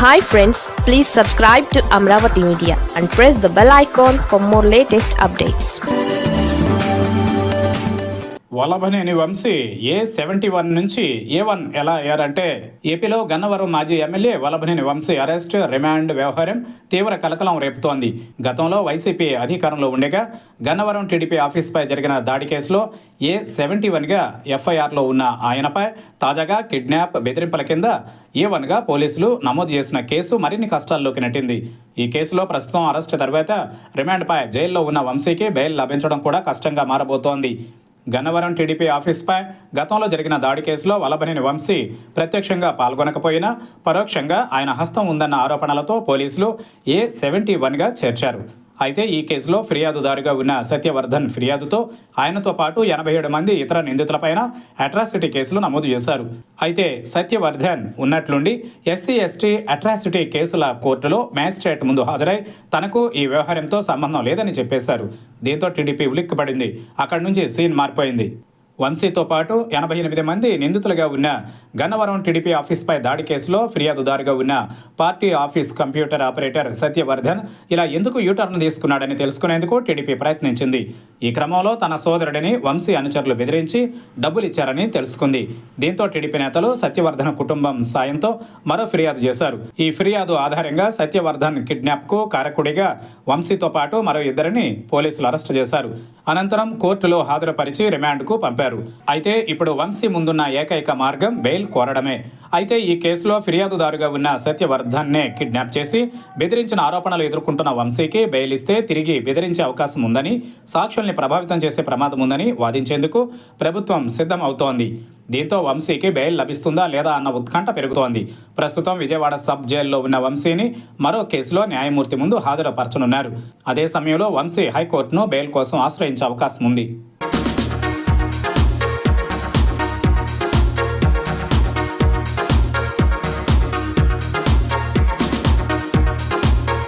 Hi friends, please subscribe to Amravati Media and press the bell icon for more latest updates. Vallabhaneni Vamsi A71 నుంచి A1 ఎలా అయ్యారంటే ఏపీలో గన్నవరం మాజీ MLA Vallabhaneni Vamsi arrest, remand వ్యవహారం తీవ్ర కలకలం రేపుతోంది. గతంలో వైసీపీ అధికారంలో ఉండగా గన్నవరం టీడీపీ ఆఫీస్పై జరిగిన దాడి కేసులో A71గా ఎఫ్ఐఆర్లో ఉన్న ఆయనపై తాజాగా కిడ్నాప్, బెదిరింపుల కింద A1గా పోలీసులు నమోదు చేసిన కేసు మరిన్ని కష్టాల్లోకి నెట్టింది. ఈ కేసులో ప్రస్తుతం అరెస్ట్ తర్వాత రిమాండ్పై జైల్లో ఉన్న వంశీకి బెయిల్ లభించడం కూడా కష్టంగా మారబోతోంది. గన్నవరం టీడీపీ ఆఫీస్పై గతంలో జరిగిన దాడి కేసులో వల్లభనేని వంశీ ప్రత్యక్షంగా పాల్గొనకపోయినా పరోక్షంగా ఆయన హస్తం ఉందన్న ఆరోపణలతో పోలీసులు A71గా చేర్చారు. అయితే ఈ కేసులో ఫిర్యాదుదారుగా ఉన్న సత్యవర్ధన్ ఫిర్యాదుతో ఆయనతో పాటు 87 మంది ఇతర నిందితులపైన అట్రాసిటీ కేసులు నమోదు చేశారు. అయితే సత్యవర్ధన్ ఉన్నట్లుండి SC/ST అట్రాసిటీ కేసుల కోర్టులో మ్యాజిస్ట్రేట్ ముందు హాజరై తనకు ఈ వ్యవహారంతో సంబంధం లేదని చెప్పేశారు. దీంతో టీడీపీ ఉలిక్కిపడింది. అక్కడి నుంచి సీన్ మారిపోయింది. వంశీతో పాటు 88 మంది నిందితులుగా ఉన్న గన్నవరం టీడీపీ ఆఫీస్పై దాడి కేసులో ఫిర్యాదుదారుగా ఉన్న party office computer operator Satyavardhan ఇలా ఎందుకు యూటర్న్ తీసుకున్నాడని తెలుసుకునేందుకు టీడీపీ ప్రయత్నించింది. ఈ క్రమంలో తన సోదరుడిని వంశీ అనుచరులు బెదిరించి డబ్బులు ఇచ్చారని తెలుసుకుంది. దీంతో టీడీపీ నేతలు సత్యవర్ధన్ కుటుంబం సాయంతో మరో ఫిర్యాదు చేశారు. ఈ ఫిర్యాదు ఆధారంగా సత్యవర్ధన్ కిడ్నాప్కు కారకుడిగా వంశీతో పాటు మరో ఇద్దరిని పోలీసులు అరెస్టు చేశారు. అనంతరం కోర్టులో హాజరుపరిచి రిమాండ్కు పంపారు. అయితే ఇప్పుడు వంశీ ముందున్న ఏకైక మార్గం బెయిల్ కోరడమే. అయితే ఈ కేసులో ఫిర్యాదుదారుగా ఉన్న సత్యవర్ధన్నే కిడ్నాప్ చేసి బెదిరించిన ఆరోపణలు ఎదుర్కొంటున్న వంశీకి బెయిల్ ఇస్తే తిరిగి బెదిరించే అవకాశం ఉందని, సాక్షుల్ని ప్రభావితం చేసే ప్రమాదం ఉందని వాదించేందుకు ప్రభుత్వం సిద్ధం అవుతోంది. దీంతో వంశీకి బెయిల్ లభిస్తుందా లేదా అన్న ఉత్కంఠ పెరుగుతోంది. ప్రస్తుతం విజయవాడ సబ్ జైల్లో ఉన్న వంశీని మరో కేసులో న్యాయమూర్తి ముందు హాజరుపరచనున్నారు. అదే సమయంలో వంశీ హైకోర్టును బెయిల్ కోసం ఆశ్రయించే అవకాశం ఉంది.